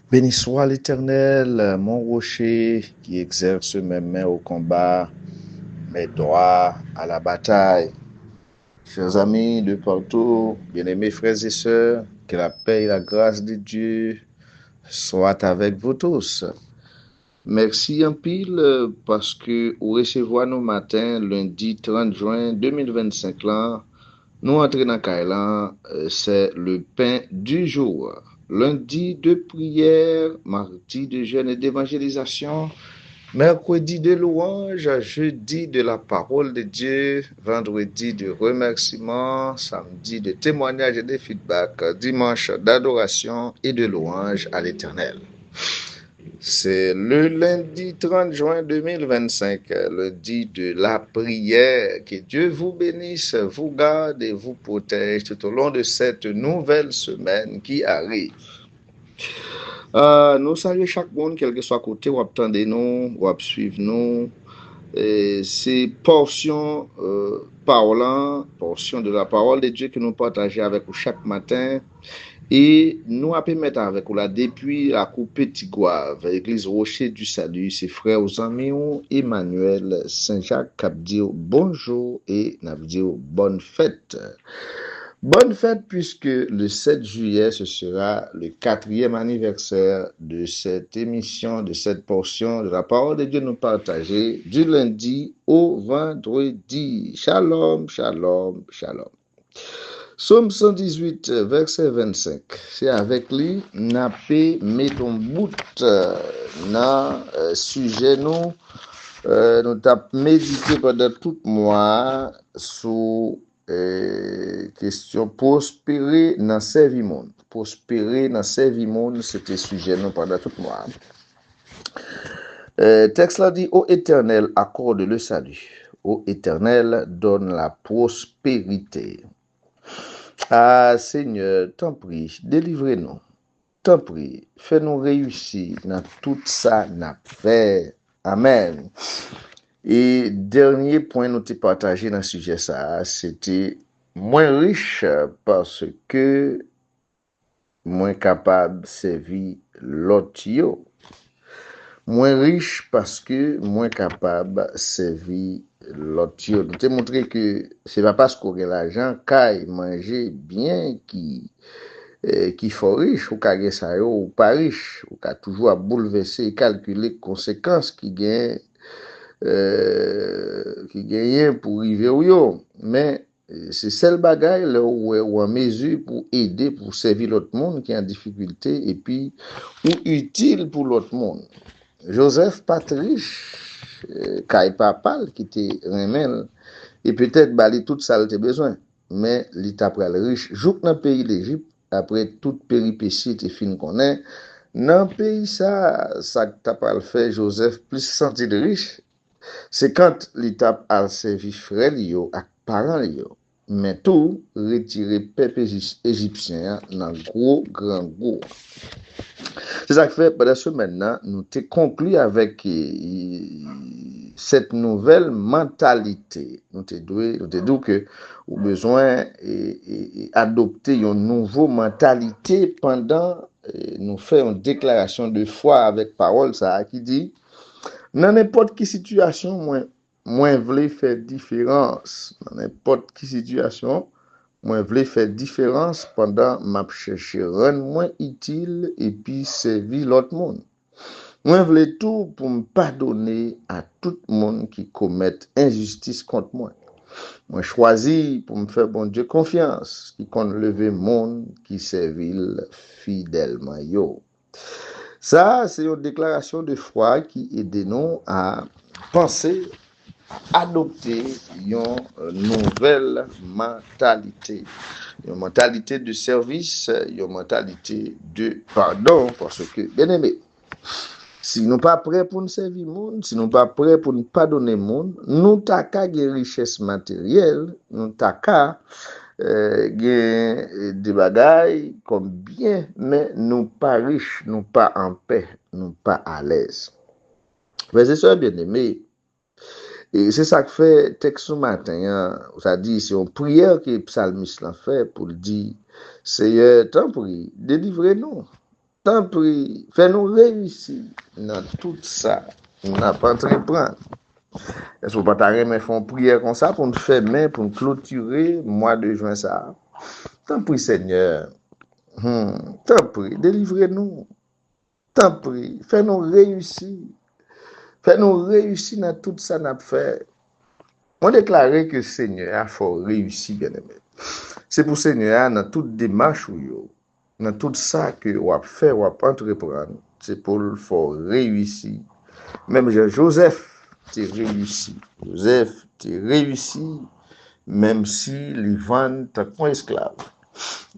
Béni soit l'Éternel, mon rocher, qui exerce mes mains au combat, mes doigts à la bataille. Chers amis de partout, bien-aimés frères et sœurs, que la paix et la grâce de Dieu soient avec vous tous. Merci en pile parce que vous recevoir nos matins, lundi 30 juin 2025, là, nous entrons dans Kailan, c'est le pain du jour. Lundi de prière, mardi de jeûne et d'évangélisation, mercredi de louange, jeudi de la parole de Dieu, vendredi de remerciement, samedi de témoignage et de feedback, dimanche d'adoration et de louange à l'Éternel. C'est le lundi 30 juin 2025, le dit de la prière. Que Dieu vous bénisse, vous garde et vous protège tout au long de cette nouvelle semaine qui arrive. Nous saluons chaque monde, quel que soit côté, ou attendez nous, ou suivre nous. C'est portion parlant, portion de la parole de Dieu que nous partageons avec vous chaque matin. Et nous avons mettre avec vous là depuis la coupe Petit Gouave, l'église Rocher du Salut, ses frères aux amis, Emmanuel Saint-Jacques, qui dit bonjour et n'a dit bonne fête. Bonne fête puisque le 7 juillet, ce sera le 4e anniversaire de cette émission, de cette portion de la parole de Dieu nous partager du lundi au vendredi. Shalom, shalom, shalom. Psaume 118, verset 25. C'est avec lui, n'a pas mis ton bout dans sujet nous. Nous avons médité pendant tout mois sur question prospérer dans servir monde. Prospérer dans servir monde, c'était sujet nous pendant tout mois. Texte là dit, ô Éternel, accorde le salut. Ô Éternel, donne la prospérité. Ah Seigneur, t'en prie, délivrez-nous. T'en prie, fais-nous réussir dans tout ça n'a fait. Amen. Et dernier point nous t'ai partagé dans le sujet ça, c'était moins riche parce que moins capable de servir l'autre yo. Moins riche parce que moins capable de servir l'autre yo. Nous t'ai montré que c'est pas parce qu'on a l'argent qu'à manger bien qui faut riche ou qu'à ça ou pas riche ou qu'à toujours à bouleverser et calculer les conséquences qui gagnent pour arriver où yo. Mais c'est celle bagaille là où en mesure pour aider, pour servir l'autre monde qui est en difficulté et puis ou utile pour l'autre monde. Joseph pas riche, Kai papal qui était remel et peut-être bali tout ça il besoin, mais l'état pral riche jouk dans pays d'Égypte après toute péripétie était fin connaît dans pays ça t'a pas fait Joseph plus senti de riche. C'est quand l'étape a servi frère yo ak parents yo, mais tout retirer peuple égyptien dans grand. C'est ça que fait pendant ce maintenant nous t'ai conclu avec cette nouvelle mentalité. Nous t'ai dit que au besoin adopter une nouvelle mentalité pendant nous faisons une déclaration de foi avec parole ça qui dit dans n'importe quelle situation, moi voulais faire différence. Dans n'importe quelle situation, moi voulais faire différence pendant ma chercher rendre moins utile et puis servir l'autre monde. Moi voulais tout pour me pardonner à tout le monde qui commet injustice contre moi. Moi choisi pour me faire bon Dieu confiance, qui compte lever monde qui servit fidèlement yo. Ça, c'est une déclaration de foi qui aide nous à penser, adopter une nouvelle mentalité. Une mentalité de service, une mentalité de pardon, parce que, bien aimé, si nous pas prêts pour nous servir le monde, si nous pas prêts pour nous pardonner le monde, nous t'as des richesses matérielles, nous t'as gen des bagailles comme bien, mais nous pas riches, nous pas en paix, nous pas à l'aise. Frères et sœurs bien-aimés, et c'est ça que fait texte ce matin, hein, ça dit, c'est une prière que le psalmiste l'a fait pour dire, Seigneur, t'en prie, délivrez-nous. T'en prie, fais-nous réussir dans tout ça. On n'a pas entreprendre. Est-ce que vous pas mais font prière comme ça pour nous faire main, pour nous clôturer mois de juin ça? T'en prie, Seigneur. T'en prie, délivrez-nous. T'en prie, fais-nous réussir. Fais-nous réussir dans tout ça n'a fait. On déclarait que Seigneur a fort réussi, bien aimé. C'est pour Seigneur dans toute démarche ou dans tout ça que on fait, on entreprendre, c'est pour le fort réussir. Même Joseph, t'es réussi. Joseph, t'es réussi, même si les vendent comme esclave.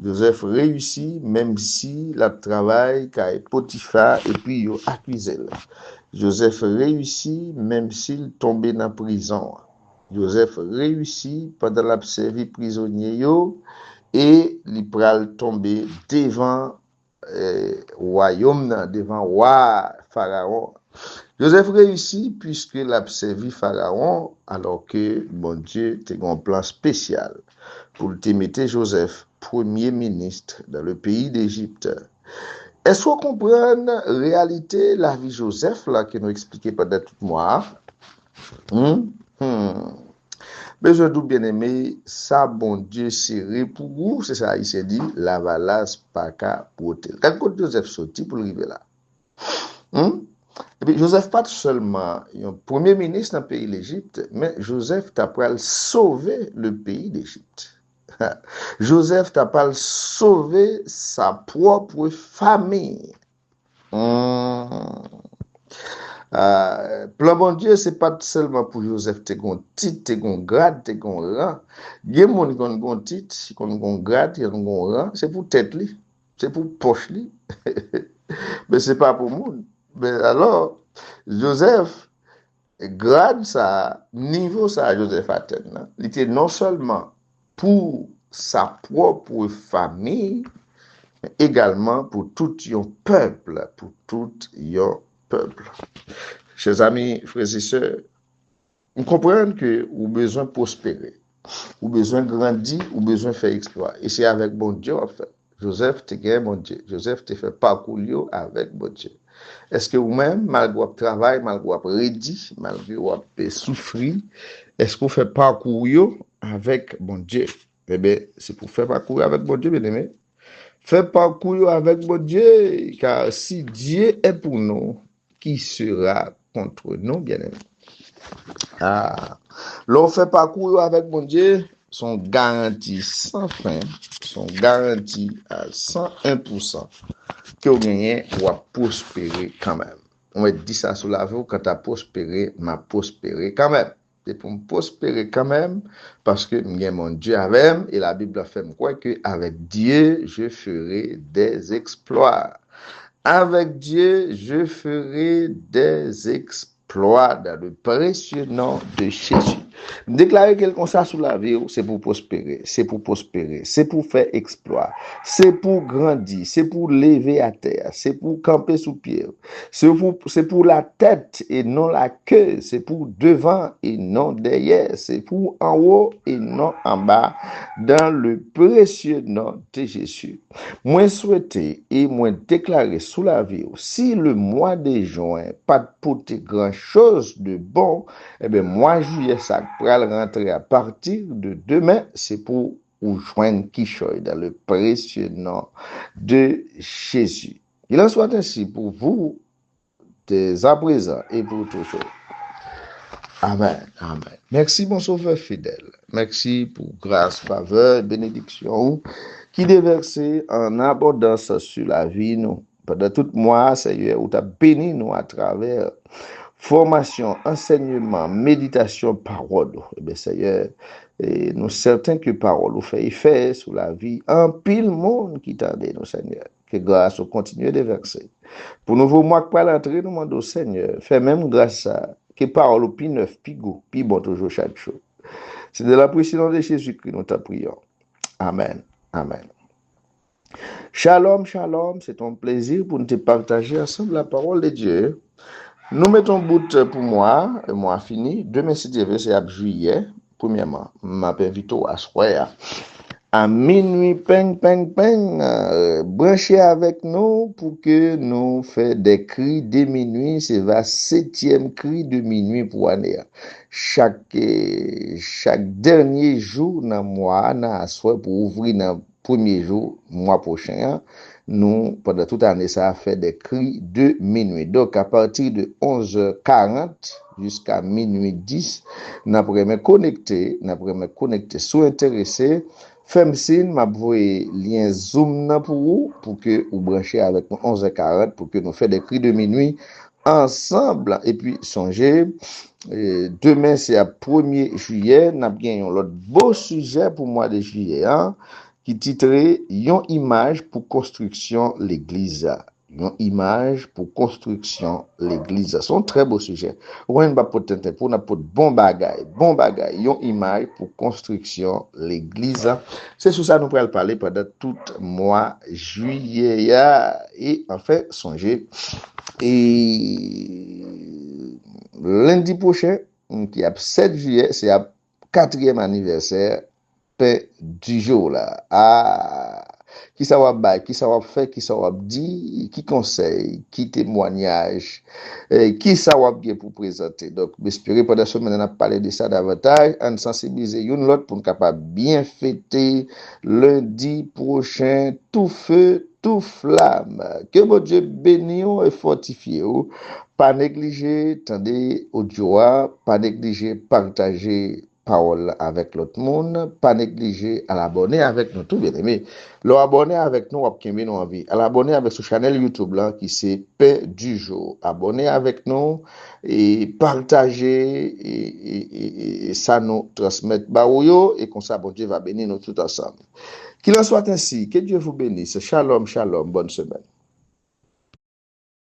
Joseph réussit, même si la travail qu'a Potiphar et puis il accusé. Joseph réussit, même s'il tombait dans la prison. Joseph réussit pendant la servi prisonnier et il pral tomber devant royaume, devant roi Pharaon. Joseph réussit puisque l'a servi Pharaon alors que bon Dieu était un plan spécial pour te mettre Joseph premier ministre dans le pays d'Égypte. Est-ce qu'on comprend la réalité la vie de Joseph là que nous expliquait pendant tout mois? Mais je doute bien aimé, ça bon Dieu serré pour vous, c'est ça, il s'est dit, la valasse pas qu'à porter. Quand Joseph sorti pour arriver là. Et puis Joseph pas seulement un premier ministre dans le pays d'Égypte, mais Joseph t'a pas sauvé le pays d'Égypte. Joseph t'a pas sauvé sa propre famille. Plan bon Dieu, c'est pas seulement pour Joseph, t'es gon titre, t'es gon grade, t'es gon rang. Il y a moun qui gon titre, qui gon grade, qui gon rang, c'est pour tête li, c'est pour poche li. Mais c'est pas pour moun. Mais alors, Joseph, grade ça, niveau ça, Joseph atteint, il était non seulement pour sa propre famille, mais également pour tout un peuple, pour tout un peuple. Chers amis, frères et sœurs, on comprend que vous avez besoin de prospérer, vous avez besoin de grandir, vous avez besoin de faire exploit. Et c'est avec bon Dieu, en fait. Joseph te gagne bon Dieu. Joseph te fait parcours avec bon Dieu. Est-ce que vous-même, malgré votre travail, malgré votre rédit, malgré votre souffrir, est-ce que vous faites parcours avec bon Dieu? Eh bien, c'est pour faire parcours avec bon Dieu, bien aimé. Faites parcours avec bon Dieu, car si Dieu est pour nous, qui sera contre nous, bien aimé? L'on fait parcours avec mon Dieu, sont garantis sans fin, sont garantis à 101% que vous gagnez ou à prospérer quand même. On va dire ça sur la vie, quand tu as prospéré, m'a prospéré quand même. C'est pour me prospérer quand même, parce que mon Dieu avec, et la Bible fait quoi que avec Dieu, je ferai des exploits. Avec Dieu, je ferai des exploits dans le précieux nom de Jésus. Déclarer quelque chose sur la vie, c'est pour prospérer, c'est pour prospérer, c'est pour faire exploit, c'est pour grandir, c'est pour lever à terre, c'est pour camper sous pied, c'est pour la tête et non la queue, c'est pour devant et non derrière, c'est pour en haut et non en bas, dans le précieux nom de Jésus. Moi souhaiter et moi déclarer sous la vie, si le mois de juin pas de porter grand chose de bon, eh bien mois juillet ça va rentrer à partir de demain, c'est pour vous joindre Kishoy dans le précieux nom de Jésus. Il en soit ainsi pour vous dès à présent et pour toujours. Amen, amen. Merci mon sauveur fidèle. Merci pour grâce, faveur, bénédiction qui déversé en abondance sur la vie nous. Pendant tout mois, Seigneur, où tu as béni nous à travers formation, enseignement, méditation, parole. Eh bien, Seigneur, et nous certains que parole nous fait effet sur la vie en pile monde qui t'aide, nous, Seigneur. Que grâce continue de verser. Pour nouveau mois que pas l'entrée, nous demandons, Seigneur, fais même grâce à que parole au pi neuf, pi go, pi bon toujours chaque jour. C'est de la puissance de Jésus-Christ nous t'en prions. Amen. Amen. Shalom, shalom, c'est un plaisir pour nous partager ensemble la parole de Dieu. Nous mettons bout pour moi, le mois fini. Demain, si Dieu veut, c'est à juillet. Premièrement, je m'invite à soir à minuit, peng, peng, peng, branchez avec nous pour que nous fassions des cris de minuit. C'est la 7e cri de minuit pour l'année. Chaque dernier jour dans le mois, pour ouvrir dans le premier jour, mois prochain, nous, pendant toute l'année, ça a fait des cris de minuit. Donc, à partir de 11h40 jusqu'à minuit 10, nous pourrons connecter, sous intéressé. Fem sin, m'a voye lien Zoom nan pour que vous branchez avec nous 11h40 pour que nous fassions des cris de minuit ensemble. Et puis, songez, demain c'est le 1er juillet, nous avons l'autre beau sujet pour le mois de juillet, hein, qui titré Yon image pour construction l'église. Une image pour construction l'église. C'est un très beau sujet. On va potenter pour n'importe bon bagay, une image pour construction l'église. C'est sur ça nous pourrons parler pendant tout mois juillet et en fait songez et lundi prochain qui a 7 juillet, c'est le 4e anniversaire du jour là. Qui ça va bailler, qui ça va faire, qui ça va dire, qui conseil, qui témoignage, qui ça va bien pour présenter. Donc, j'espère pendant ce moment, on a parlé de ça davantage, on sensibiliser une l'autre pour nous capable bien fêter lundi prochain, tout feu, tout flamme. Que mon Dieu bénisse et fortifie. Pas négliger, tendez audio, pas négliger, partager parole avec l'autre monde, pas négliger à l'abonner avec nous, tout bien aimé. L'abonner avec nous, nous envie. À l'abonner avec ce channel YouTube là, qui c'est Paix du jour. Abonner avec nous et partager et ça nous transmettre baouyo et comme ça, bon Dieu va bénir nous tout ensemble. Qu'il en soit ainsi, que Dieu vous bénisse. Shalom, shalom, bonne semaine.